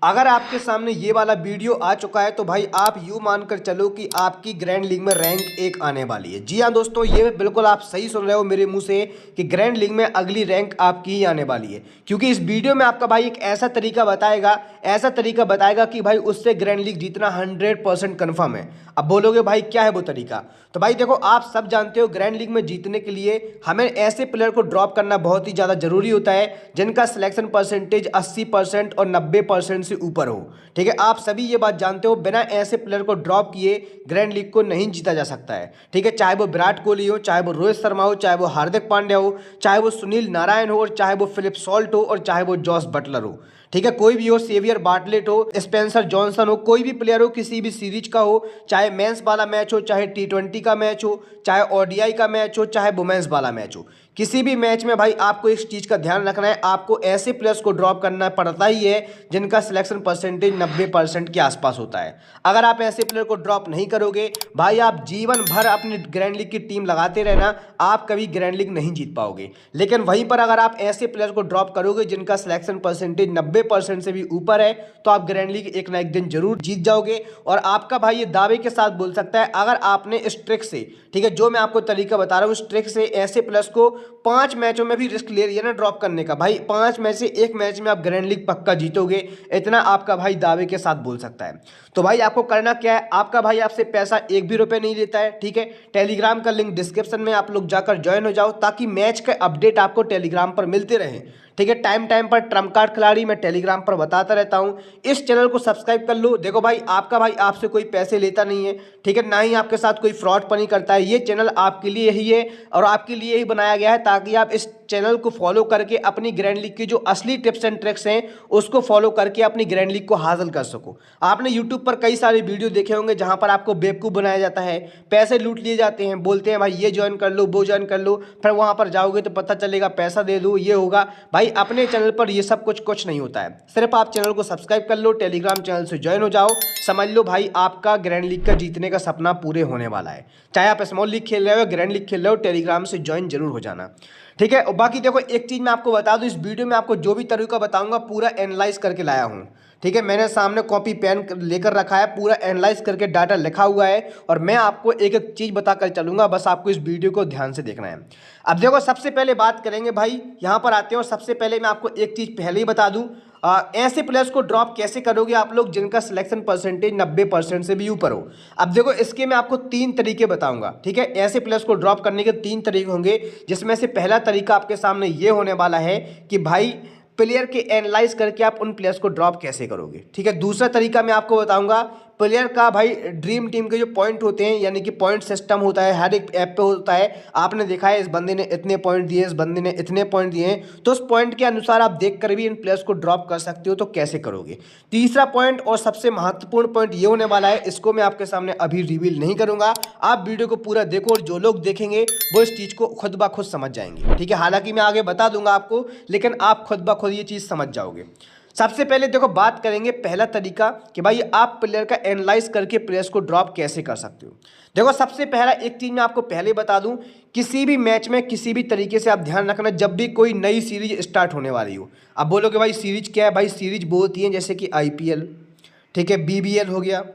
अगर आपके सामने ये वाला वीडियो आ चुका है तो भाई आप यूँ मानकर चलो कि आपकी ग्रैंड लीग में रैंक 1 आने वाली है। जी हाँ दोस्तों, ये बिल्कुल आप सही सुन रहे हो मेरे मुंह से कि ग्रैंड लीग में अगली रैंक आपकी ही आने वाली है। क्योंकि इस वीडियो में आपका भाई एक ऐसा तरीका बताएगा कि भाई उससे ग्रैंड लीग जीतना 100% कन्फर्म है। अब बोलोगे भाई क्या है वो तरीका? तो भाई देखो, आप सब जानते हो ग्रैंड लीग में जीतने के लिए हमें ऐसे प्लेयर को ड्रॉप करना बहुत ही ज़्यादा जरूरी होता है जिनका सिलेक्शन परसेंटेज 80% और 90% से ऊपर हो। ठीक है, आप सभी ये बात जानते हो, बिना ऐसे प्लेयर को ड्रॉप किए ग्रैंड लीग को नहीं जीता जा सकता है। ठीक है, चाहे वो विराट कोहली हो, चाहे वो रोहित शर्मा हो, चाहे वो हार्दिक पांड्या हो, चाहे वो सुनील नारायण हो, और चाहे वो फिलिप सॉल्ट हो, और चाहे वो जॉस बटलर हो। ठीक है, कोई भी हो, सेवियर बार्टलेट हो, स्पेंसर जॉनसन हो, कोई भी प्लेयर हो, किसी भी सीरीज का हो, चाहे मेंस वाला मैच हो, चाहे T20 का मैच हो, चाहे ओडीआई का मैच हो, चाहे वुमेन्स वाला मैच हो, किसी भी मैच में भाई आपको इस चीज़ का ध्यान रखना है, आपको ऐसे प्लेयर्स को ड्रॉप करना पड़ता ही है जिनका सिलेक्शन परसेंटेज 90% के आसपास होता है। अगर आप ऐसे प्लेयर को ड्रॉप नहीं करोगे भाई, आप जीवन भर अपनी ग्रैंड लीग की टीम लगाते रहना, आप कभी ग्रैंड लीग नहीं जीत पाओगे। लेकिन वहीं पर अगर आप ऐसे प्लेयर को ड्रॉप करोगे जिनका सिलेक्शन परसेंटेज 90% से भी ऊपर है, तो आप ग्रैंड लीग एक ना एक दिन जरूर जीत जाओगे। और आपका भाई ये दावे के साथ बोल सकता है, अगर आपने इस ट्रिक से, ठीक है, जो मैं आपको तरीका बता रहा हूँ, इस ट्रिक से ऐसे प्लेयर्स को 5 मैचों में भी रिस्क ले लिया ना ड्रॉप करने का, भाई 5 मैच से एक मैच में आप ग्रैंड लीग पक्का जीतोगे, इतना आपका भाई दावे के साथ बोल सकता है। तो भाई आपको करना क्या है, आपका भाई आपसे पैसा एक भी रुपये नहीं लेता है। ठीक है, टेलीग्राम का लिंक डिस्क्रिप्शन में आप लोग जाकर ज्वाइन हो जाओ, ताकि मैच का अपडेट आपको टेलीग्राम पर मिलते रहे। ठीक है, टाइम टाइम पर ट्रम्प कार्ड खिलाड़ी मैं टेलीग्राम पर बताता रहता हूँ। इस चैनल को सब्सक्राइब कर लो। देखो भाई, आपका भाई आपसे कोई पैसे लेता नहीं है, ठीक है, ना ही आपके साथ कोई फ्रॉड पनी करता है। ये चैनल आपके लिए ही है और आपके लिए ही बनाया गया है, ताकि आप इस चैनल को फॉलो करके अपनी ग्रैंड लीग की जो असली टिप्स एंड ट्रिक्स हैं उसको फॉलो करके अपनी ग्रैंड लीग को हासिल कर सको। आपने यूट्यूब पर कई सारे वीडियो देखे होंगे जहां पर आपको बेवकूफ़ बनाया जाता है, पैसे लूट लिए जाते हैं, बोलते हैं भाई ये ज्वाइन कर लो, वो ज्वाइन कर लो, फिर वहां पर जाओगे तो पता चलेगा पैसा दे दो, ये होगा। भाई अपने चैनल पर ये सब कुछ नहीं होता है। सिर्फ आप चैनल को सब्सक्राइब कर लो, टेलीग्राम चैनल से ज्वाइन हो जाओ, समझ लो भाई आपका ग्रैंड लीग का जीतने का सपना पूरे होने वाला है। चाहे आप स्मॉल लीग खेल रहे हो, ग्रैंड लीग खेल रहे हो, टेलीग्राम से ज्वाइन जरूर हो जाना। ठीक है, और बाकी देखो एक चीज़ मैं आपको बता दूं, इस वीडियो में आपको जो भी तरीका बताऊंगा पूरा एनालाइज करके लाया हूं। ठीक है, मैंने सामने कॉपी पेन लेकर रखा है, पूरा एनालाइज करके डाटा लिखा हुआ है, और मैं आपको एक एक चीज़ बताकर चलूंगा, बस आपको इस वीडियो को ध्यान से देखना है। अब देखो, सबसे पहले बात करेंगे भाई, यहाँ पर आते हैं, और सबसे पहले मैं आपको एक चीज़ पहले ही बता दूँ, ऐसे प्लेयर्स को ड्रॉप कैसे करोगे आप लोग जिनका सिलेक्शन परसेंटेज 90% से भी ऊपर हो। अब देखो, इसके मैं आपको 3 तरीके बताऊंगा। ठीक है, ऐसे प्लेयर्स को ड्रॉप करने के 3 तरीके होंगे, जिसमें से पहला तरीका आपके सामने ये होने वाला है कि भाई प्लेयर के एनालाइज करके आप उन प्लेयर्स को ड्रॉप कैसे करोगे। ठीक है, दूसरा तरीका मैं आपको बताऊंगा, प्लेयर का भाई ड्रीम टीम के जो पॉइंट होते हैं, यानी कि पॉइंट सिस्टम होता है, हर एक ऐप पे होता है। आपने देखा है इस बंदे ने इतने पॉइंट दिए, इस बंदे ने इतने पॉइंट दिए हैं, तो उस पॉइंट के अनुसार आप देख कर भी इन प्लेयर्स को ड्रॉप कर सकते हो। तो कैसे करोगे? तीसरा पॉइंट और सबसे महत्वपूर्ण पॉइंट ये होने वाला है, इसको मैं आपके सामने अभी रिवील नहीं करूंगा, आप वीडियो को पूरा देखो, और जो लोग देखेंगे वो इस चीज़ को खुद ब खुद समझ जाएंगे। ठीक है, हालांकि मैं आगे बता दूंगा आपको, लेकिन आप खुद ब खुद ये चीज़ समझ जाओगे। सबसे पहले देखो, बात करेंगे पहला तरीका कि भाई आप प्लेयर का एनालाइज करके प्लेयर्स को ड्रॉप कैसे कर सकते हो। देखो, सबसे पहला एक चीज मैं आपको पहले बता दूं, किसी भी मैच में किसी भी तरीके से आप ध्यान रखना, जब भी कोई नई सीरीज स्टार्ट होने वाली हो। अब बोलोगे भाई सीरीज क्या है? भाई सीरीज वो होती है जैसे कि आईपीएल, ठीक है, बीबीएल हो गया,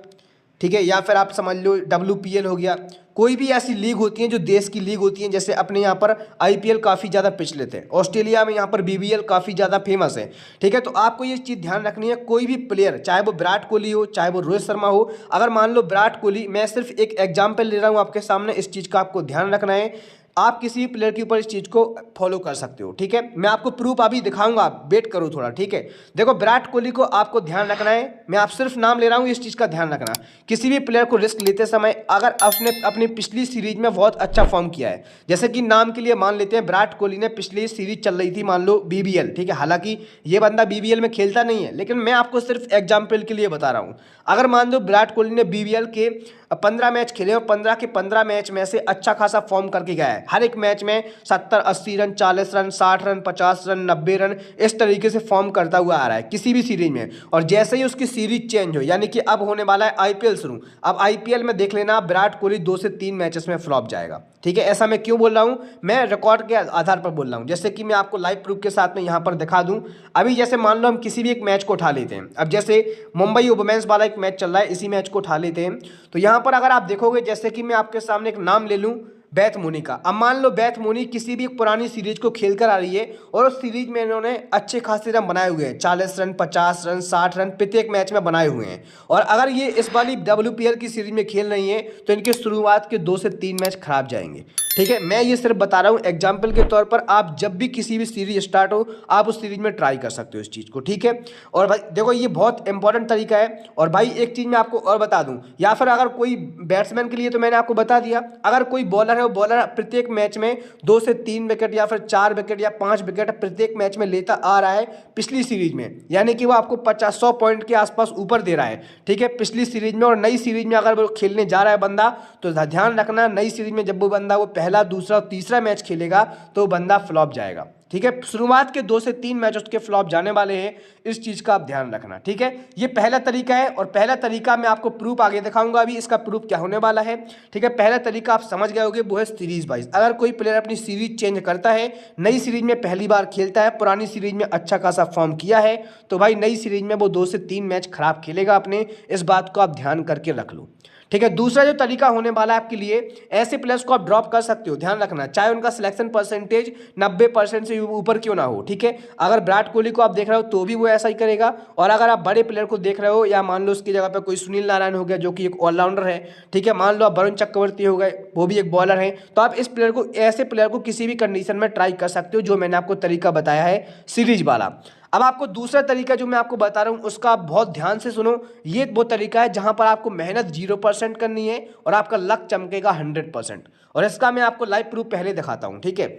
ठीक है, या फिर आप समझ लो डब्ल्यूपीएल हो गया। कोई भी ऐसी लीग होती है जो देश की लीग होती है, जैसे अपने यहाँ पर आईपीएल काफ़ी ज़्यादा प्रचलित है, ऑस्ट्रेलिया में यहाँ पर बीबीएल काफ़ी ज़्यादा फेमस है। ठीक है, तो आपको ये चीज़ ध्यान रखनी है, कोई भी प्लेयर, चाहे वो विराट कोहली हो, चाहे वो रोहित शर्मा हो, अगर मान लो विराट कोहली, मैं सिर्फ एक एग्जाम्पल ले रहा हूँ आपके सामने, इस चीज़ का आपको ध्यान रखना है। आप किसी भी प्लेयर के ऊपर इस चीज़ को फॉलो कर सकते हो। ठीक है, मैं आपको प्रूफ अभी दिखाऊंगा, आप वेट करो थोड़ा। ठीक है, देखो विराट कोहली को आपको ध्यान रखना है, मैं आप सिर्फ नाम ले रहा हूँ, इस चीज़ का ध्यान रखना। किसी भी प्लेयर को रिस्क लेते समय अगर उसने अपनी पिछली सीरीज में बहुत अच्छा फॉर्म किया है, जैसे कि नाम के लिए मान लेते हैं विराट कोहली ने पिछली सीरीज चल रही थी मान लो बीबीएल, ठीक है, हालांकि ये बंदा बीबीएल में खेलता नहीं है, लेकिन मैं आपको सिर्फ एग्जाम्पल के लिए बता रहा हूँ। अगर मान लो विराट कोहली ने बीबीएल के 15 मैच खेले और 15 के 15 मैच में से अच्छा खासा फॉर्म करके गया है, है। हर एक मैच में 70-80 run, 40 run, 60 run, 50 run, 90 run, इस तरीके से फॉर्म करता हुआ आ रहा है किसी भी सीरीज में। और जैसे ही उसकी सीरीज चेंज हो, यानी कि अब होने वाला है आईपीएल शुरू, अब आईपीएल में देख लेना विराट कोहली 2 से 3 मैचेस में फ्लॉप जाएगा। ठीक है, ऐसा मैं क्यों बोल रहा हूं, मैं रिकॉर्ड के आधार पर बोल रहा हूं। जैसे कि मैं आपको लाइव प्रूफ के साथ में यहां पर दिखा दूं। अभी जैसे मान लो हम किसी भी एक मैच को उठा लेते हैं, अब जैसे मुंबई वुमेन्स वाला एक मैच चल रहा है, इसी मैच को उठा लेते हैं। तो यहां पर अगर आप देखोगे, जैसे कि मैं आपके सामने एक नाम ले लूं, बेथ मुनी का। अब मान लो बेथ मुनी किसी भी एक पुरानी सीरीज को खेल कर आ रही है और उस सीरीज में इन्होंने अच्छे खासे रन बनाए हुए हैं, 40 रन, 50 रन, 60 रन प्रत्येक मैच में बनाए हुए हैं। और अगर ये इस वाली WPL की सीरीज में खेल रही हैं तो इनके शुरुआत के 2 से 3 मैच खराब जाएंगे। ठीक है, मैं ये सिर्फ बता रहा हूँ एग्जाम्पल के तौर पर। आप जब भी किसी भी सीरीज स्टार्ट हो, आप उस सीरीज में ट्राई कर सकते हो इस चीज़ को। ठीक है, और भाई देखो ये बहुत इंपॉर्टेंट तरीका है। और भाई एक चीज़ मैं आपको और बता दूं, या फिर अगर कोई बैट्समैन के लिए तो मैंने आपको बता दिया, अगर कोई बॉलर है, वो बॉलर प्रत्येक मैच में 2 से 3 विकेट या फिर 4 विकेट या 5 विकेट प्रत्येक मैच में लेता आ रहा है पिछली सीरीज में, यानी कि वो आपको 50-100 पॉइंट के आसपास ऊपर दे रहा है। ठीक है, पिछली सीरीज में। और नई सीरीज में अगर वो खेलने जा रहा है बंदा, तो ध्यान रखना नई सीरीज में जब वो बंदा वो पहला, दूसरा और तीसरा मैच खेलेगा तो बंदा फ्लॉप जाएगा। ठीक है, शुरुआत के 2 से 3 मैच उसके फ्लॉप जाने वाले हैं, इस चीज का आप ध्यान रखना। ठीक है, ये पहला तरीका है। और पहला तरीका मैं आपको प्रूफ आगे दिखाऊंगा, अभी इसका प्रूफ क्या होने वाला है। ठीक है, पहला तरीका आप समझ गए होंगे, वो है सीरीज वाइज। अगर कोई प्लेयर अपनी सीरीज चेंज करता है, नई सीरीज में पहली बार खेलता है, पुरानी सीरीज में अच्छा खासा फॉर्म किया है, तो भाई नई सीरीज में वो 2 से 3 मैच खराब खेलेगा अपने, इस बात को आप ध्यान करके रख लो। ठीक है, दूसरा जो तरीका होने वाला है आपके लिए, ऐसे प्लेयर्स को आप ड्रॉप कर सकते हो, ध्यान रखना, चाहे उनका सिलेक्शन परसेंटेज 90% से ऊपर क्यों ना हो। ठीक है, अगर विराट कोहली को आप देख रहे हो तो भी वो ऐसा ही करेगा, और अगर आप बड़े प्लेयर को देख रहे हो, या मान लो उसकी जगह पे कोई सुनील नारायण हो गया जो कि एक ऑलराउंडर है, ठीक है, मान लो आप वरुण चक्रवर्ती हो गए, वो भी एक बॉलर है, तो आप इस प्लेयर को, ऐसे प्लेयर को किसी भी कंडीशन में ट्राई कर सकते हो, जो मैंने आपको तरीका बताया है सीरीज वाला। अब आपको दूसरा तरीका जो मैं आपको बता रहा हूं, उसका आप बहुत ध्यान से सुनो। ये वो तरीका है जहां पर आपको मेहनत 0% करनी है और आपका लक चमकेगा 100%। और इसका मैं आपको लाइव प्रूफ पहले दिखाता हूं। ठीक है,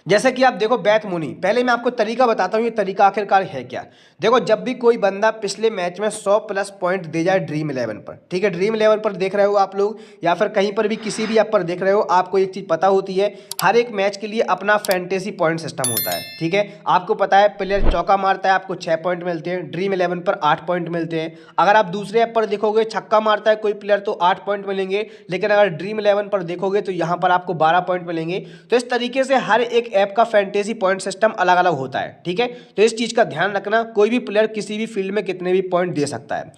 जैसे कि आप देखो बेथ मुनी, पहले मैं आपको तरीका बताता हूं, ये तरीका आखिरकार है क्या। देखो, जब भी कोई बंदा पिछले मैच में 100+ पॉइंट दे जाए ड्रीम 11 पर, ठीक है, ड्रीम 11 पर देख रहे हो आप लोग, या फिर कहीं पर भी किसी भी ऐप पर देख रहे हो, आपको एक चीज़ पता होती है, हर एक मैच के लिए अपना फैंटेसी पॉइंट सिस्टम होता है। ठीक है, आपको पता है प्लेयर चौका मारता है आपको 6 पॉइंट मिलते हैं, ड्रीम 11 पर 8 पॉइंट मिलते हैं। अगर आप दूसरे ऐप पर देखोगे, छक्का मारता है कोई प्लेयर तो 8 पॉइंट मिलेंगे, लेकिन अगर ड्रीम 11 पर देखोगे तो यहाँ पर आपको 12 पॉइंट मिलेंगे। तो इस तरीके से हर एक ऐप का फैंटेसी पॉइंट सिस्टम अलग अलग होता है। ठीक है, तो इस चीज का ध्यान रखना, कोई भी प्लेयर किसी भी फील्ड में कितने भी पॉइंट दे सकता है।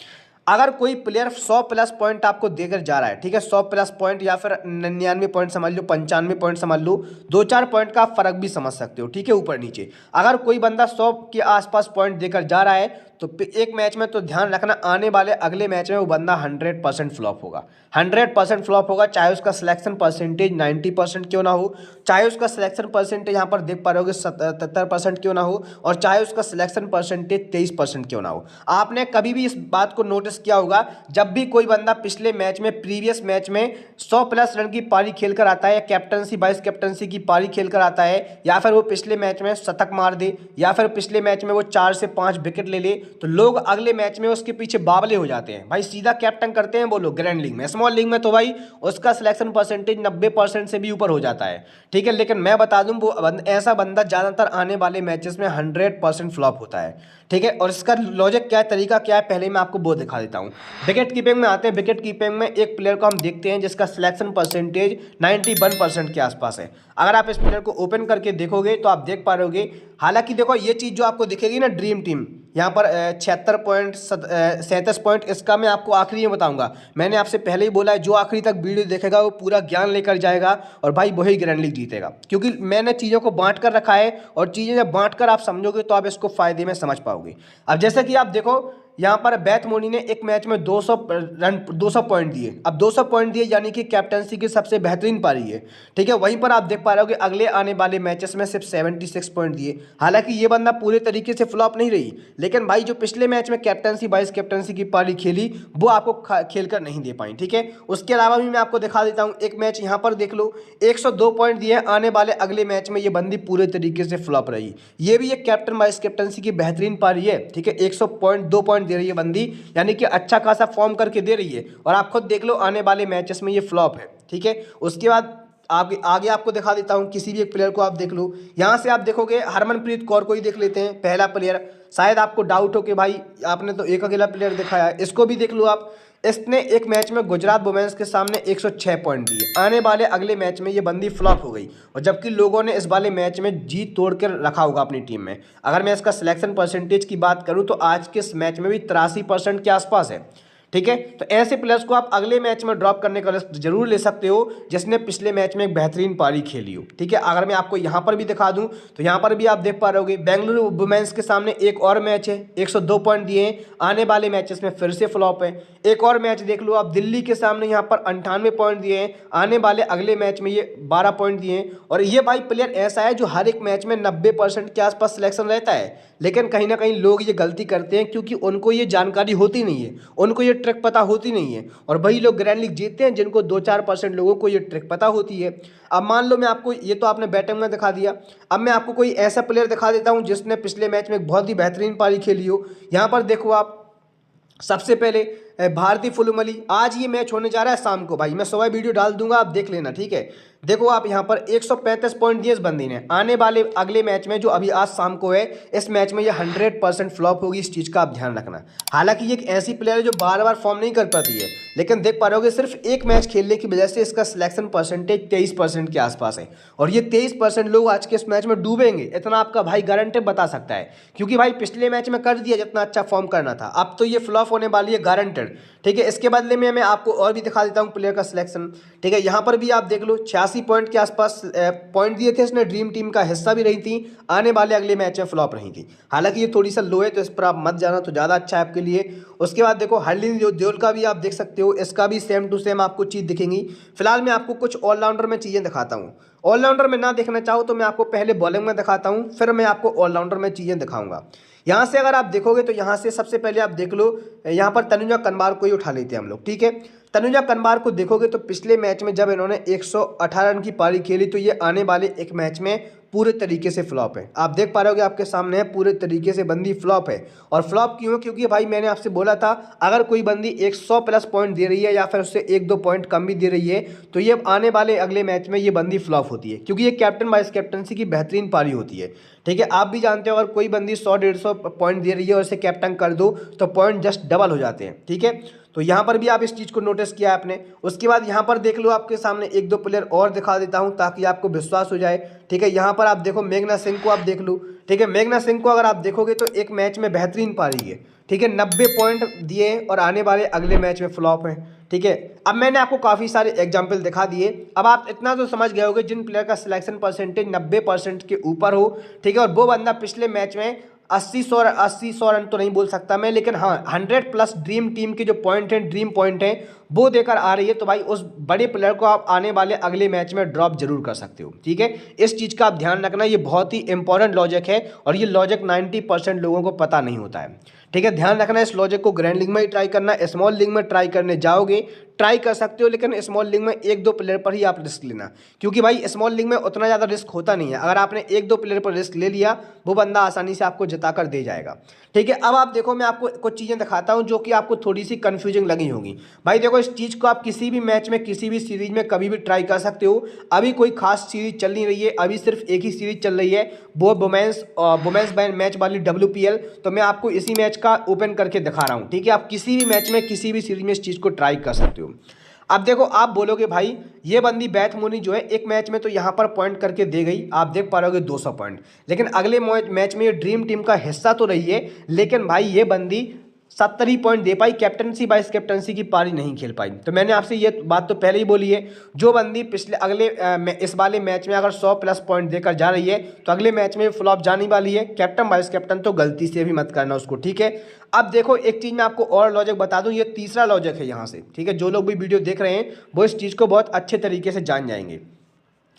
अगर कोई प्लेयर 100+ पॉइंट आपको देकर जा रहा है, ठीक है, 100+ पॉइंट या फिर 99 पॉइंट समझ लो, 95 पॉइंट समझ लो, 2-4 पॉइंट का फर्क भी समझ सकते हो। ठीक है, ऊपर नीचे अगर कोई बंदा 100 के आसपास पॉइंट देकर जा रहा है तो एक मैच में, तो ध्यान रखना आने वाले अगले मैच में वो बंदा 100% फ्लॉप होगा, 100% फ्लॉप होगा, चाहे उसका सिलेक्शन परसेंटेज 90% क्यों ना हो, चाहे उसका सिलेक्शन परसेंटेज यहाँ पर देख पा रहे होगे 77% क्यों ना हो, और चाहे उसका सिलेक्शन परसेंटेज 23% क्यों ना हो। आपने कभी भी इस बात को नोटिस किया होगा, जब भी कोई बंदा पिछले मैच में, प्रीवियस मैच में 100+ रन की पारी खेलकर आता है, या कैप्टनसी वाइस कैप्टनसी की पारी खेलकर आता है, या फिर वो पिछले मैच में शतक मार दे, या फिर पिछले मैच में वो 4 से 5 विकेट ले ले, तो लोग अगले मैच में उसके पीछे बावले हो जाते हैं भाई, सीधा कैप्टन करते हैं वो लोग ग्रैंड लीग में। स्मॉल लीग में तो भाई उसका सिलेक्शन परसेंटेज 90% से भी ऊपर हो जाता है। ठीक है, लेकिन मैं बता दूं, वो ऐसा बंदा ज्यादातर आने वाले मैचेस में 100% फ्लॉप होता है। ठीक है, और इसका लॉजिक क्या है, तरीका क्या है, पहले मैं आपको वो दिखा देता हूँ। विकेट कीपिंग में आते हैं। विकेट कीपिंग में एक प्लेयर को हम देखते हैं जिसका सिलेक्शन परसेंटेज 91% के आसपास है। अगर आप इस प्लेयर को ओपन करके देखोगे तो आप देख पा रहोगे, हालांकि देखो ये चीज़ जो आपको दिखेगी ना, ड्रीम टीम यहाँ पर 76 पॉइंट, 37 पॉइंट, इसका मैं आपको आखिरी में बताऊंगा। मैंने आपसे पहले ही बोला है, जो आखिरी तक वीडियो देखेगा वो पूरा ज्ञान लेकर जाएगा, और भाई वही ग्रैंड लीग जीतेगा, क्योंकि मैंने चीज़ों को बांट कर रखा है, और चीज़ें जब बांट कर आप समझोगे तो आप इसको फायदे में समझ पाओगे। अब जैसे कि आप देखो, यहाँ पर बेथ मुनी ने एक मैच में 200 रन, 200 पॉइंट दिए। अब 200 पॉइंट दिए यानी कि कैप्टनसी की सबसे बेहतरीन पारी है। ठीक है, वहीं पर आप देख पा रहे हो कि अगले आने वाले मैचेस में सिर्फ 76 पॉइंट दिए। हालांकि ये बंदा पूरे तरीके से फ्लॉप नहीं रही, लेकिन भाई जो पिछले मैच में कैप्टनसी वाइस कैप्टनसी की पारी खेली, वो आपको खेल कर नहीं दे पाई। ठीक है, उसके अलावा भी मैं आपको दिखा देता हूँ, एक मैच यहाँ पर देख लो, 102 पॉइंट दिए। आने वाले अगले मैच में ये बंदी पूरे तरीके से फ्लॉप रही। ये भी एक कैप्टन वाइस कैप्टनसी की बेहतरीन पारी है। ठीक है, 102 पॉइंट दे रही है बंदी, यानी कि अच्छा खासा फॉर्म करके दे रही है, और आप खुद देख लो आने वाले मैचेस में ये फ्लॉप है। ठीक है, उसके बाद आगे आगे आपको दिखा देता हूँ, किसी भी एक प्लेयर को आप देख लो। यहाँ से आप देखोगे हरमनप्रीत कौर को ही देख लेते हैं, पहला प्लेयर। शायद आपको डाउट हो कि भाई आपने तो एक अकेला प्लेयर दिखाया है, इसको भी देख लो आप। इसने एक मैच में गुजरात वुमेन्स के सामने 106 पॉइंट दिए। आने वाले अगले मैच में ये बंदी फ्लॉप हो गई, और जबकि लोगों ने इस वाले मैच में जीत तोड़ कर रखा होगा अपनी टीम में। अगर मैं इसका सिलेक्शन परसेंटेज की बात करूं तो आज के इस मैच में भी 83% के आसपास है। ठीक है, तो ऐसे प्लेयर्स को आप अगले मैच में ड्रॉप करने का रिस्क जरूर ले सकते हो, जिसने पिछले मैच में एक बेहतरीन पारी खेली हो। ठीक है, अगर मैं आपको यहाँ पर भी दिखा दूं तो यहाँ पर भी आप देख पा रहे होगे बेंगलुरु वुमेन्स के सामने एक और मैच है, 102 पॉइंट दिए हैं। आने वाले मैचेस में फिर से फ्लॉप है। एक और मैच देख लो आप, दिल्ली के सामने यहाँ पर 98 पॉइंट दिए हैं। आने वाले अगले मैच में ये 12 पॉइंट दिए हैं। और ये भाई प्लेयर ऐसा है जो हर एक मैच में 90% के आसपास सिलेक्शन रहता है, लेकिन कहीं ना कहीं लोग ये गलती करते हैं क्योंकि उनको ये जानकारी होती नहीं है, उनको ये ट्रिक पता होती नहीं है। और वही लोग ग्रैंड लीग जीतते हैं जिनको 2-4% लोगों को ये ट्रिक पता होती है। अब मान लो मैं आपको, ये तो आपने बैटिंग में दिखा दिया, अब मैं आपको कोई ऐसा प्लेयर दिखा देता हूँ जिसने पिछले मैच में एक बहुत ही बेहतरीन पारी खेली हो। यहाँ पर देखो आप, सबसे पहले भारती फुलमली। आज ये मैच होने जा रहा है शाम को, भाई मैं सुबह वीडियो डाल दूंगा, आप देख लेना। ठीक है, देखो आप यहाँ पर 135 पॉइंट दिए इस बंदी ने। आने वाले अगले मैच में जो अभी आज शाम को है, इस मैच में ये 100% फ्लॉप होगी, इस चीज़ का आप ध्यान रखना। हालांकि ये एक ऐसी प्लेयर है जो बार बार फॉर्म नहीं कर पाती है, लेकिन देख पा रहे होगे सिर्फ एक मैच खेलने की वजह से इसका सिलेक्शन परसेंटेज 23% के आसपास है। और ये 23% लोग आज के इस मैच में डूबेंगे, इतना आपका भाई गारंटी बता सकता है, क्योंकि भाई पिछले मैच में कर दिया जितना अच्छा फॉर्म करना था, अब तो ये फ्लॉप होने वाली है गारंटेड। ठीक है, इसके बदले में मैं आपको और भी दिखा देता हूँ प्लेयर का सिलेक्शन। ठीक है, यहाँ पर भी आप देख लो 86 पॉइंट के आसपास पॉइंट दिए थे, इसने ड्रीम टीम का हिस्सा भी रही थी, आने वाले अगले मैच में फ्लॉप रही थी। हालांकि ये थोड़ी सा लो है, तो इस पर आप मत जाना, तो ज़्यादा अच्छा है आपके लिए। उसके बाद देखो हरलीन देओल का भी आप देख सकते हो, इसका भी सेम टू सेम आपको चीज़ दिखेंगी। फिलहाल मैं आपको कुछ ऑलराउंडर में चीज़ें दिखाता हूँ। ऑलराउंडर में ना देखना चाहो तो मैं आपको पहले बॉलिंग में दिखाता हूँ, फिर मैं आपको ऑलराउंडर में चीज़ें दिखाऊंगा। यहाँ से अगर आप देखोगे तो यहाँ से सबसे पहले आप देख लो, यहाँ पर तनुजा कनबार को ही उठा लेते हैं हम लोग। ठीक है, तनुजा कनबार को देखोगे तो पिछले मैच में जब इन्होंने 118 रन की पारी खेली, तो ये आने वाले एक मैच में पूरे तरीके से फ्लॉप है। आप देख पा रहे होगे आपके सामने है, पूरे तरीके से बंदी फ्लॉप है। और फ्लॉप क्यों? क्योंकि भाई मैंने आपसे बोला था, अगर कोई बंदी 100 प्लस पॉइंट दे रही है या फिर उससे 1-2 पॉइंट कम भी दे रही है, तो ये आने वाले अगले मैच में ये बंदी फ्लॉप होती है, क्योंकि ये कैप्टन वाइस कैप्टनसी की बेहतरीन पारी होती है। ठीक है, आप भी जानते हो अगर कोई बंदी 100-150 पॉइंट दे रही है और इसे कैप्टन कर दो तो पॉइंट जस्ट डबल हो जाते हैं। ठीक है, तो यहाँ पर भी आप इस चीज़ को नोटिस किया आपने। उसके बाद यहाँ पर देख लो, आपके सामने 1-2 प्लेयर और दिखा देता हूँ ताकि आपको विश्वास हो जाए। ठीक है, यहाँ पर आप देखो मेघना सिंह को आप देख लो। ठीक है, मेघना सिंह को अगर आप देखोगे तो एक मैच में बेहतरीन पारी है। ठीक है, 90 पॉइंट दिए और आने वाले अगले मैच में फ्लॉप है। ठीक है, अब मैंने आपको काफ़ी सारे एग्जाम्पल दिखा दिए, अब आप इतना तो समझ गए होगे जिन प्लेयर का सिलेक्शन परसेंटेज 90% के ऊपर हो। ठीक है, और वो बंदा पिछले मैच में 80-100 रन तो नहीं बोल सकता मैं, लेकिन हाँ 100 प्लस ड्रीम टीम के जो पॉइंट हैं, ड्रीम पॉइंट हैं, वो देकर आ रही है, तो भाई उस बड़े प्लेयर को आप आने वाले अगले मैच में ड्रॉप जरूर कर सकते हो। ठीक है, इस चीज़ का आप ध्यान रखना, ये बहुत ही इंपॉर्टेंट लॉजिक है और ये लॉजिक 90% लोगों को पता नहीं होता है। ठीक है, ध्यान रखना, इस लॉजिक को ग्रैंड लीग में ही ट्राई करना। स्मॉल लीग में ट्राई करने जाओगे, ट्राई कर सकते हो, लेकिन स्मॉल लीग में 1-2 प्लेयर पर ही आप रिस्क लेना, क्योंकि भाई स्मॉल लीग में उतना ज़्यादा रिस्क होता नहीं है। अगर आपने 1-2 प्लेयर पर रिस्क ले लिया, वो बंदा आसानी से आपको जिता कर दे जाएगा। ठीक है, अब आप देखो मैं आपको कुछ चीज़ें दिखाता हूँ जो कि आपको थोड़ी सी कन्फ्यूजिंग लगी होगी। भाई देखो, इस चीज़ को आप किसी भी मैच में, किसी भी सीरीज में कभी भी ट्राई कर सकते हो। अभी कोई खास सीरीज चल नहीं रही है, अभी सिर्फ एक ही सीरीज चल रही है, वो वुमेन्स मैच वाली WPL। तो मैं आपको इसी मैच का ओपन करके दिखा रहा हूँ। ठीक है, आप किसी भी मैच में, किसी भी सीरीज में इस चीज़ को ट्राई कर सकते हो। अब देखो, आप बोलोगे भाई ये बंदी बैथ मोनी जो है एक मैच में तो यहाँ पर पॉइंट करके दे गई, आप देख पा रहे होगे 200 पॉइंट, लेकिन अगले मैच में ये ड्रीम टीम का हिस्सा तो रही है, लेकिन भाई ये बंदी 70 ही पॉइंट दे पाई, कैप्टनसी वाइस कैप्टनसी की पारी नहीं खेल पाई। तो मैंने आपसे ये बात तो पहले ही बोली है, जो बंदी इस वाले मैच में अगर 100 प्लस पॉइंट देकर जा रही है तो अगले मैच में फ्लॉप जाने वाली है। कैप्टन वाइस कैप्टन तो गलती से भी मत करना उसको। ठीक है, अब देखो एक चीज़ मैं आपको और लॉजिक बता दूं, ये तीसरा लॉजिक है यहाँ से। ठीक है, जो लोग भी वीडियो देख रहे हैं वो इस चीज़ को बहुत अच्छे तरीके से जान जाएंगे।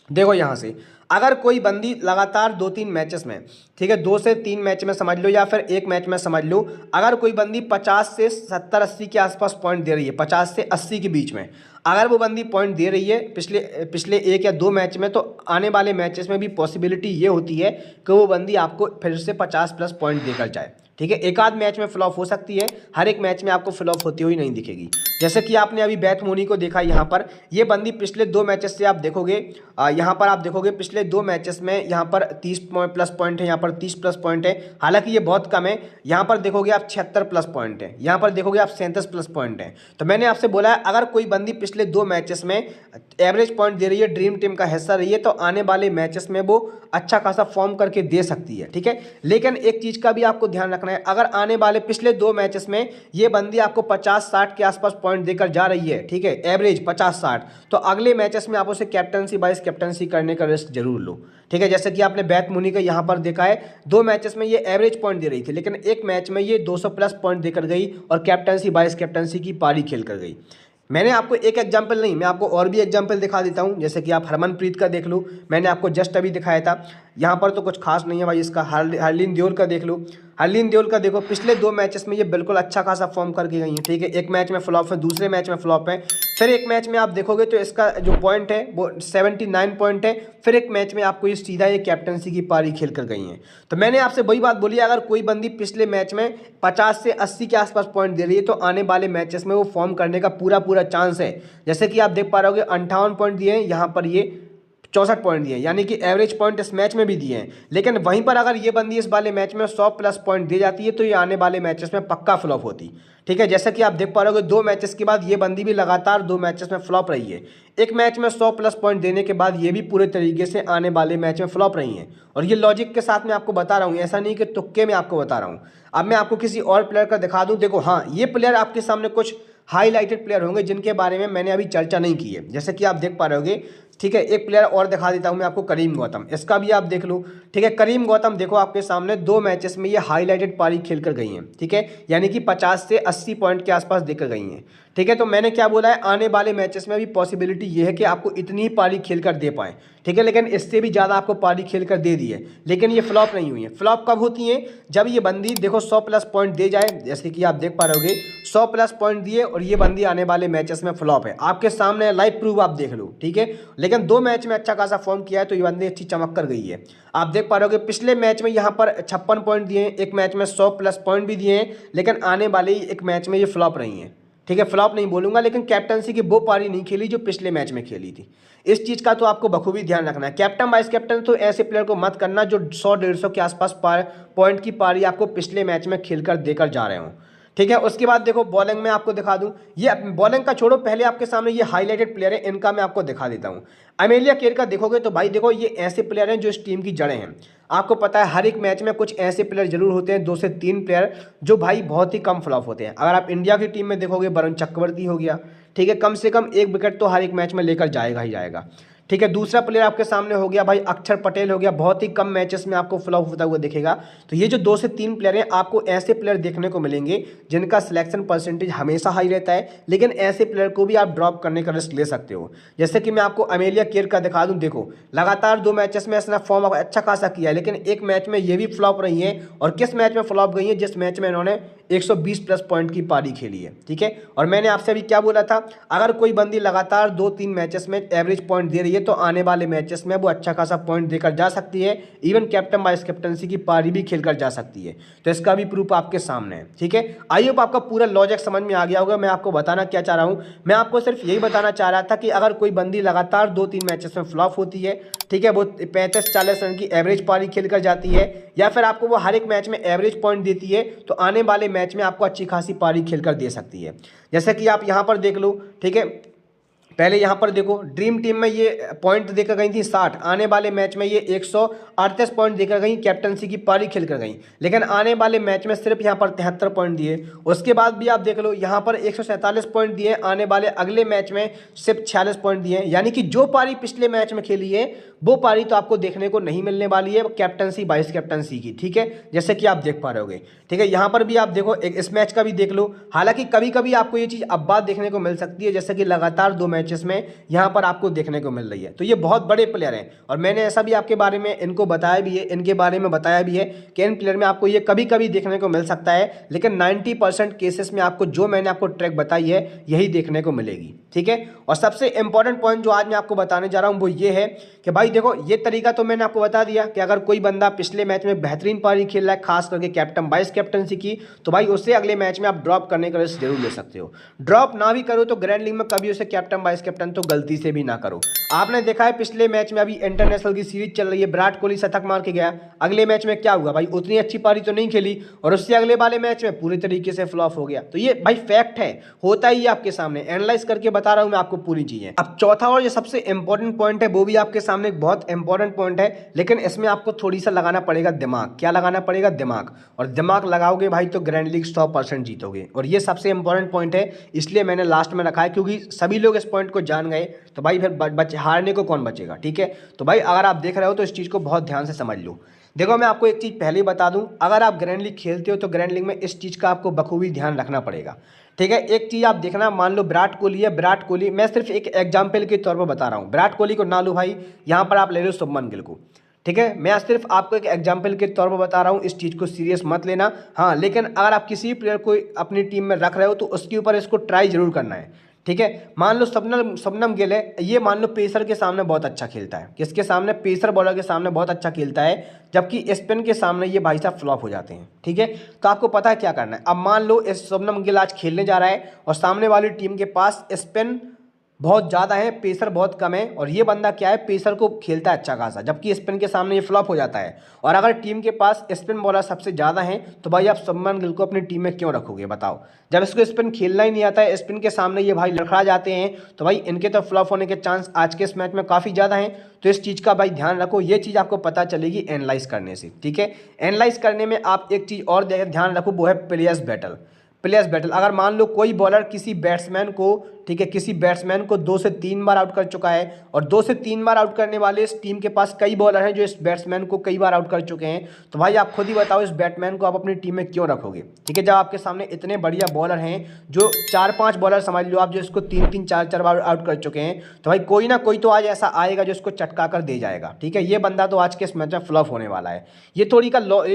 देखो यहाँ से, अगर कोई बंदी लगातार 2-3 मैचेस में, ठीक है 2 से 3 मैच में समझ लो या फिर एक मैच में समझ लो, अगर कोई बंदी 50 से 70-80 के आसपास पॉइंट दे रही है, 50 से 80 के बीच में अगर वो बंदी पॉइंट दे रही है पिछले 1 या 2 मैच में, तो आने वाले मैचेस में भी पॉसिबिलिटी ये होती है कि वो बंदी आपको फिर से 50 प्लस पॉइंट देकर जाए। ठीक है, एक आध मैच में फ्लॉप हो सकती है, हर एक मैच में आपको फ्लॉप होती हुई नहीं दिखेगी। जैसे कि आपने अभी बेथ मोनी को देखा यहाँ पर, ये बंदी पिछले 2 मैचेस से आप देखोगे, यहाँ पर आप देखोगे पिछले 2 मैचेस में यहाँ पर 30 प्लस पॉइंट है, यहाँ पर 30 प्लस पॉइंट है, हालांकि ये बहुत कम है। यहाँ पर देखोगे आप 76 प्लस पॉइंट है, यहाँ पर देखोगे आप 37 प्लस पॉइंट है। तो मैंने आपसे बोला है अगर कोई बंदी पिछले 2 मैचेस में एवरेज पॉइंट दे रही है, ड्रीम टीम का हिस्सा रही है, तो आने वाले मैचेस में वो अच्छा खासा फॉर्म करके दे सकती है। ठीक है, लेकिन एक चीज़ का भी आपको ध्यान रखना है, अगर आने वाले पिछले 2 मैचेस में ये बंदी आपको 50-60 के आसपास पॉइंट देकर जा रही है, ठीक है, एवरेज 50-60, तो अगले मैचेस में आप उसे कैप्टनसी वाइस कैप्टनसी करने का रिस्क जरूर लो। ठीक है, जैसे कि आपने बेथ मुनी का यहाँ पर देखा है, 2 मैचेस में ये एवरेज पॉइंट दे रही थी, लेकिन एक मैच में ये 200 प्लस पॉइंट देकर गई और कैप्टनसी वाइस कैप्टनसी की पारी खेल कर गई। मैंने आपको एक एग्जाम्पल नहीं, मैं आपको और भी एग्जाम्पल दिखा देता हूं, जैसे कि आप हरमनप्रीत का देख लो, मैंने आपको जस्ट अभी दिखाया था। यहाँ पर तो कुछ खास नहीं है भाई, इसका हरलीन देओल का देख लो, हरलीन देओल का देखो, पिछले 2 मैचेस में ये बिल्कुल अच्छा खासा फॉर्म करके गई है। ठीक है, एक मैच में फ्लॉप है, दूसरे मैच में फ्लॉप है, फिर एक मैच में आप देखोगे तो इसका जो पॉइंट है वो 79 पॉइंट है, फिर एक मैच में आपको ये सीधा ये कैप्टनसी की पारी खेल कर गई हैं। तो मैंने आपसे वही बात बोली, अगर कोई बंदी पिछले मैच में 50 से 80 के आसपास पॉइंट दे रही है तो आने वाले मैचेस में वो फॉर्म करने का पूरा चांस है। जैसे कि आप देख पा रहे होगे 58 पॉइंट दिए हैं, यहाँ पर ये 64 पॉइंट दिए हैं, यानी कि एवरेज पॉइंट इस मैच में भी दिए हैं। लेकिन वहीं पर अगर ये बंदी इस वाले मैच में 100 प्लस पॉइंट दे जाती है तो ये आने वाले मैचेस में पक्का फ्लॉप होती। ठीक है, जैसा कि आप देख पा रहे हो 2 मैचेस के बाद ये बंदी भी लगातार 2 मैचेस में फ्लॉप रही है। एक मैच में 100 प्लस पॉइंट देने के बाद ये भी पूरे तरीके से आने वाले मैच में फ्लॉप रही हैं, और ये लॉजिक के साथ मैं आपको बता रहा हूँ, ऐसा नहीं कि तुक्के में आपको बता रहा हूँ। अब मैं आपको किसी और प्लेयर का दिखा दूँ, देखो हाँ, ये प्लेयर आपके सामने कुछ हाईलाइटेड प्लेयर होंगे जिनके बारे में मैंने अभी चर्चा नहीं की है, जैसे कि आप देख पा रहे होगे। ठीक है, एक प्लेयर और दिखा देता हूं मैं आपको, करीम गौतम, इसका भी आप देख लो। ठीक है, करीम गौतम देखो आपके सामने 2 मैचेस में ये हाईलाइटेड पारी खेल कर गई हैं। ठीक है, यानी कि 50 से 80 पॉइंट के आसपास देकर गई हैं। ठीक है, तो मैंने क्या बोला है, आने वाले मैचेस में भी पॉसिबिलिटी ये है कि आपको इतनी ही पारी खेल कर दे पाएँ। ठीक है, लेकिन इससे भी ज़्यादा आपको पारी खेल कर दे दी है, लेकिन ये फ्लॉप नहीं हुई है। फ्लॉप कब होती हैं, जब ये बंदी देखो 100 प्लस पॉइंट दे जाए, जैसे कि आप देख पा रहे होगे 100 प्लस पॉइंट दिए और ये बंदी आने वाले मैचेस में फ्लॉप है। आपके सामने लाइव प्रूफ आप देख लो। ठीक है, लेकिन 2 मैच में अच्छा खासा फॉर्म किया है तो ये बंदी अच्छी चमक कर गई है। आप देख पा रहे होगे पिछले मैच में यहाँ पर 56 पॉइंट दिए हैं, एक मैच में 100 प्लस पॉइंट भी दिए हैं, लेकिन आने वाले एक मैच में ये फ्लॉप रही हैं। ठीक है, फ्लॉप नहीं बोलूंगा, लेकिन कैप्टनसी की वो पारी नहीं खेली जो पिछले मैच में खेली थी। इस चीज़ का तो आपको बखूबी ध्यान रखना है। कैप्टन वाइस कैप्टन तो ऐसे प्लेयर को मत करना जो 100-150 के आसपास पॉइंट की पारी आपको पिछले मैच में खेलकर देकर जा रहे हों। ठीक है, उसके बाद देखो बॉलिंग में आपको दिखा दूं, ये बॉलिंग का छोड़ो, पहले आपके सामने ये हाईलाइटेड प्लेयर है, इनका मैं आपको दिखा देता हूं। अमेलिया केयर का देखोगे तो भाई देखो ये ऐसे प्लेयर हैं जो इस टीम की जड़ें हैं। आपको पता है हर एक मैच में कुछ ऐसे प्लेयर जरूर होते हैं, 2 से 3 प्लेयर जो भाई बहुत ही कम फ्लॉप होते हैं। अगर आप इंडिया की टीम में देखोगे, वरुण चक्रवर्ती हो गया, ठीक है, कम से कम 1 विकेट तो हर एक मैच में लेकर जाएगा ही जाएगा। ठीक है, दूसरा प्लेयर आपके सामने हो गया भाई अक्षर पटेल हो गया, बहुत ही कम मैचेस में आपको फ्लॉप होता हुआ दिखेगा। तो ये जो 2 से 3 प्लेयर हैं, आपको ऐसे प्लेयर देखने को मिलेंगे जिनका सिलेक्शन परसेंटेज हमेशा हाई रहता है, लेकिन ऐसे प्लेयर को भी आप ड्रॉप करने का रिस्क ले सकते हो। जैसे कि मैं आपको अमेलिया केयर का दिखा दूं, देखो लगातार 2 मैचेस में इसने फॉर्म अच्छा खासा किया है, लेकिन एक मैच में ये भी फ्लॉप रही है। और किस मैच में फ्लॉप गई है, जिस मैच में इन्होंने 120 प्लस पॉइंट की पारी खेली है। ठीक है, और मैंने आपसे अभी क्या बोला था, अगर कोई बंदी लगातार 2-3 मैचेस में एवरेज पॉइंट दे रही है तो आने वाले मैचेस में वो अच्छा खासा पॉइंट देकर जा सकती है, इवन कैप्टन वाइस कैप्टनसी की पारी भी खेलकर जा सकती है। तो इसका भी प्रूफ आपके सामने है। ठीक है, आई होप आपका पूरा लॉजिक समझ में आ गया होगा। मैं आपको बताना क्या चाह रहा हूं, मैं आपको सिर्फ यही बताना चाह रहा था कि अगर कोई बंदी लगातार 2-3 मैचेस में फ्लॉप होती है, ठीक है, वो 35-40 रन की एवरेज पारी खेलकर जाती है, या फिर आपको वो हर एक मैच में एवरेज पॉइंट देती है, तो आने वाले मैच में आपको अच्छी खासी पारी खेलकर दे सकती है। जैसे कि आप यहाँ पर देख लो। ठीक है, पहले यहाँ पर देखो ड्रीम टीम में ये पॉइंट देकर गई थी 60, आने वाले मैच में ये 138 पॉइंट देकर गई, कैप्टनसी की पारी खेलकर गई, लेकिन आने वाले मैच में सिर्फ यहाँ पर 73 पॉइंट दिए। उसके बाद भी आप देख लो यहाँ पर 147 पॉइंट दिए, आने वाले अगले मैच में सिर्फ 46 पॉइंट दिए। यानी कि जो पारी पिछले मैच में खेली है वो पारी तो आपको देखने को नहीं मिलने वाली है कैप्टनसी वाइस कैप्टनसी की। ठीक है, जैसे कि आप देख पा रहे होगे। ठीक है, यहाँ पर भी आप देखो इस मैच का भी देख लो। हालांकि कभी कभी आपको ये चीज़ अब बात देखने को मिल सकती है, जैसे कि लगातार 2 मैच मैचेस में यहाँ पर आपको देखने को मिल रही है। तो ये बहुत बड़े प्लेयर हैं और मैंने ऐसा भी आपके बारे में इनको बताया भी है, इनके बारे में बताया भी है कि इन प्लेयर में आपको ये कभी कभी देखने को मिल सकता है, लेकिन 90% केसेस में आपको जो मैंने आपको ट्रैक बताई है यही देखने को मिलेगी, ठीक है। और सबसे इंपॉर्टेंट पॉइंट जो आज मैं आपको बताने जा रहा हूँ वो ये है कि भाई देखो, ये तरीका तो मैंने आपको बता दिया कि अगर कोई बंदा पिछले मैच में बेहतरीन पारी खेल रहा है, खास करके कैप्टन वाइस कैप्टनसी की, तो भाई उससे अगले मैच में आप ड्रॉप करने का रिस्क जरूर ले सकते हो। ड्रॉप ना भी करो तो ग्रैंड लीग में कभी उसे कैप्टन वाइस कैप्टन तो गलती से भी ना करो। आपने देखा है पिछले मैच में, अभी इंटरनेशनल की सीरीज चल रही है, विराट कोहली शतक मार के गया, अगले मैच में क्या हुआ भाई, उतनी अच्छी पारी तो नहीं खेली और उससे अगले वाले मैच में पूरी तरीके से फ्लॉप हो गया। तो ये भाई फैक्ट है, होता ही आपके सामने, एनालाइज करके बता रहा हूं मैं आपको पूरी चीजें। अब चौथा और ये सबसे इंपॉर्टेंट पॉइंट है, वो भी आपके सामने एक बहुत इंपॉर्टेंट पॉइंट है, लेकिन इसमें आपको थोड़ी सा लगाना पड़ेगा दिमाग। क्या लगाना पड़ेगा? दिमाग। और दिमाग लगाओगे भाई तो ग्रैंड लीग 100% जीतोगे। और ये सबसे इंपॉर्टेंट पॉइंट है, इसलिए मैंने लास्ट में रखा है, क्योंकि सभी लोग इस पॉइंट को जान गए तो भाई फिर हारने को कौन बचेगा, ठीक है। तो भाई अगर आप देख रहे हो तो इस चीज़ को बहुत ध्यान से समझ लो। देखो मैं आपको एक चीज़ पहले ही बता दूं, अगर आप ग्रैंड लीग खेलते हो तो ग्रैंड लीग में इस चीज़ का आपको बखूबी ध्यान रखना पड़ेगा, ठीक है। एक चीज़ आप देखना, मान लो विराट कोहली है, विराट कोहली, मैं सिर्फ एक एग्जाम्पल के तौर पर बता रहा हूँ, विराट कोहली को ना लो भाई, यहाँ पर आप ले लो शुभमन गिल को, ठीक है। मैं सिर्फ आपको एक एग्जाम्पल के तौर पर बता रहा हूँ, इस चीज़ को सीरियस मत लेना। हाँ, लेकिन अगर आप किसी प्लेयर को अपनी टीम में रख रहे हो तो उसके ऊपर इसको ट्राई जरूर करना है, ठीक है। मान लो शबनम गिल है, ये मान लो पेसर के सामने बहुत अच्छा खेलता है, किसके सामने? पेसर बॉलर के सामने बहुत अच्छा खेलता है, जबकि स्पिन के सामने ये भाई साहब फ्लॉप हो जाते हैं, ठीक है। तो आपको पता है क्या करना है। अब मान लो इस शबनम गिल आज खेलने जा रहा है और सामने वाली टीम के पास स्पिन बहुत ज़्यादा है, पेसर बहुत कम है, और ये बंदा क्या है, पेसर को खेलता है अच्छा खासा, जबकि स्पिन के सामने ये फ्लॉप हो जाता है। और अगर टीम के पास स्पिन बॉलर सबसे ज़्यादा हैं तो भाई आप शुभमन गिल को अपनी टीम में क्यों रखोगे बताओ? जब इसको स्पिन खेलना ही नहीं आता है, स्पिन के सामने ये भाई लड़खड़ा जाते हैं, तो भाई इनके तो फ्लॉप होने के चांस आज के इस मैच में काफ़ी ज़्यादा हैं। तो इस चीज़ का भाई ध्यान रखो, ये चीज़ आपको पता चलेगी एनालाइज करने से, ठीक है। एनालाइज करने में आप एक चीज़ और ध्यान रखो, वो है प्लेयर्स बैटल। प्लेयर्स बैटल, अगर मान लो कोई बॉलर किसी बैट्समैन को, ठीक है, किसी बैट्समैन को 2 से 3 बार आउट कर चुका है और 2 से 3 बार आउट करने वाले इस टीम के पास कई बॉलर हैं जो इस बैट्समैन को कई बार आउट कर चुके हैं, तो भाई आप खुद ही बताओ इस बैट्समैन को आप अपनी टीम में क्यों रखोगे, ठीक है। जब आपके सामने इतने बढ़िया बॉलर हैं, जो 4-5 बॉलर समझ लो आप, जो इसको 3-3 4-4 बार आउट कर चुके हैं, तो भाई कोई ना कोई तो आज ऐसा आएगा जो इसको चटका कर दे जाएगा, ठीक है। ये बंदा तो आज के इस मैच में फ्लॉप होने वाला है। ये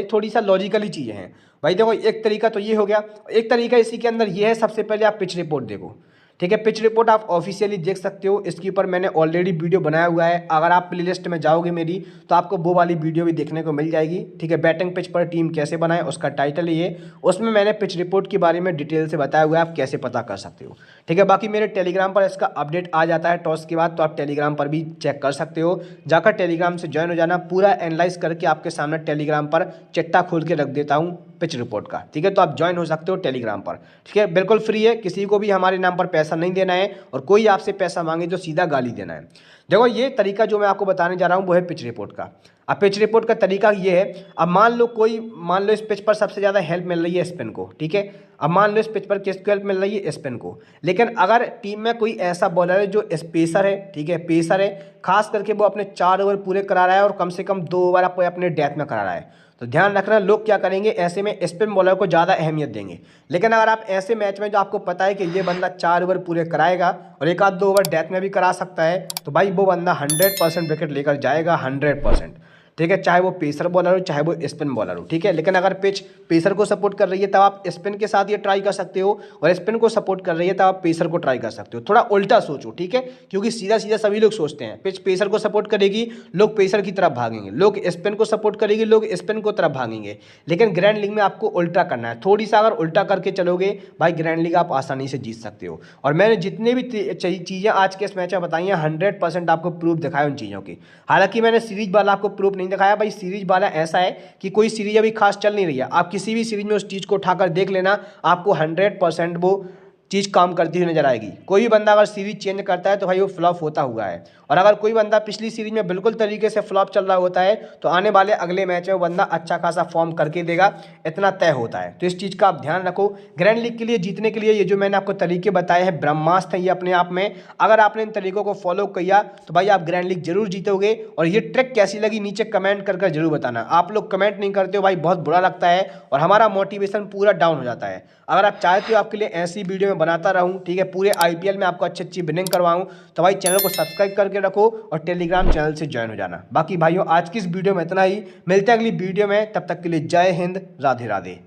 थोड़ी सा लॉजिकली चीज़ें हैं भाई। देखो एक तरीका तो ये हो गया, एक तरीका इसी के अंदर ये है, सबसे पहले आप पिच रिपोर्ट देखो, ठीक है। पिच रिपोर्ट आप ऑफिशियली देख सकते हो, इसके ऊपर मैंने ऑलरेडी वीडियो बनाया हुआ है, अगर आप प्लेलिस्ट में जाओगे मेरी तो आपको वो वाली वीडियो भी देखने को मिल जाएगी, ठीक है। बैटिंग पिच पर टीम कैसे बनाए, उसका टाइटल ही है, उसमें मैंने पिच रिपोर्ट के बारे में डिटेल से बताया हुआ है, आप कैसे पता कर सकते हो, ठीक है। बाकी मेरे टेलीग्राम पर इसका अपडेट आ जाता है टॉस के बाद, तो आप टेलीग्राम पर भी चेक कर सकते हो, जाकर टेलीग्राम से ज्वाइन हो जाना, पूरा एनालाइज करके आपके सामने टेलीग्राम पर चिट्टा खोल के रख देता हूँ पिच रिपोर्ट का, ठीक है। तो आप ज्वाइन हो सकते हो टेलीग्राम पर, ठीक है, बिल्कुल फ्री है, किसी को भी हमारे नाम पर पैसा नहीं देना है, और कोई आपसे पैसा मांगे तो सीधा गाली देना है। देखो ये तरीका जो मैं आपको बताने जा रहा हूँ वो है पिच रिपोर्ट का। अब पिच रिपोर्ट का तरीका ये है, अब मान लो इस पिच पर सबसे ज़्यादा हेल्प मिल रही है स्पिन को, ठीक है। अब मान लो इस पिच पर किसको हेल्प मिल रही है? स्पिन को। लेकिन अगर टीम में कोई ऐसा बॉलर है जो स्पेसर है, ठीक है, पेसर है, खास करके वो अपने 4 ओवर पूरे करा रहा है और कम से कम 2 ओवर अपने डेथ में करा रहा है, तो ध्यान रखना लोग क्या करेंगे, ऐसे में स्पिन बॉलर को ज़्यादा अहमियत देंगे। लेकिन अगर आप ऐसे मैच में जो आपको पता है कि ये बंदा 4 ओवर पूरे कराएगा और 1-2 ओवर डेथ में भी करा सकता है, तो भाई वो बंदा 100% विकेट लेकर जाएगा, 100%, ठीक है। चाहे वो पेसर बॉलर हो चाहे वो स्पिन बॉलर हो, ठीक है। लेकिन अगर पिच पेसर को सपोर्ट कर रही है तब आप स्पिन के साथ ये ट्राई कर सकते हो, और स्पिन को सपोर्ट कर रही है तब आप पेसर को ट्राई कर सकते हो। थोड़ा उल्टा सोचो, ठीक है, क्योंकि सीधा सीधा सभी लोग सोचते हैं पिच पेसर को सपोर्ट करेगी, लोग पेसर की तरफ भागेंगे, लोग स्पिन को सपोर्ट करेगी, लोग स्पिन को तरफ भागेंगे। लेकिन ग्रैंड लीग में आपको उल्टा करना है, थोड़ी सा अगर उल्टा करके चलोगे भाई ग्रैंड लीग आप आसानी से जीत सकते हो। और मैंने जितने भी चीज़ें आज के इस मैच में बताई हैं 100% आपको प्रूफ दिखाया उन चीज़ों की। हालांकि मैंने सीरीज वाला आपको प्रूफ नहीं दिखाया भाई, सीरीज वाला ऐसा है कि कोई सीरीज अभी खास चल नहीं रही है, आप किसी भी सीरीज में उस चीज़ को उठाकर देख लेना, आपको 100% वो चीज़ काम करती हुई नजर आएगी। कोई भी बंदा अगर सीरीज चेंज करता है तो भाई वो फ्लॉप होता हुआ है, और अगर कोई बंदा पिछली सीरीज में बिल्कुल तरीके से फ्लॉप चल रहा होता है तो आने वाले अगले मैच में वो बंदा अच्छा खासा फॉर्म करके देगा, इतना तय होता है। तो इस चीज़ का आप ध्यान रखो। ग्रैंड लीग के लिए जीतने के लिए ये जो मैंने आपको तरीके बताए हैं ब्रह्मास्त्र हैं ये अपने आप में, अगर आपने इन तरीकों को फॉलो किया तो भाई आप ग्रैंड लीग जरूर जीतोगे। और ये ट्रिक कैसी लगी नीचे कमेंट कर जरूर बताना। आप लोग कमेंट नहीं करते हो भाई, बहुत बुरा लगता है और हमारा मोटिवेशन पूरा डाउन हो जाता है। अगर आप चाहते हो आपके लिए ऐसी वीडियो मैं बनाता रहूँ, ठीक है, पूरे IPL में आपको अच्छी अच्छी विनिंग करवाऊँ। तो भाई चैनल को सब्सक्राइब करके रखो और टेलीग्राम चैनल से ज्वाइन हो जाना। बाकी भाइयों आज की इस वीडियो में इतना ही, मिलते हैं अगली वीडियो में, तब तक के लिए जय हिंद, राधे राधे।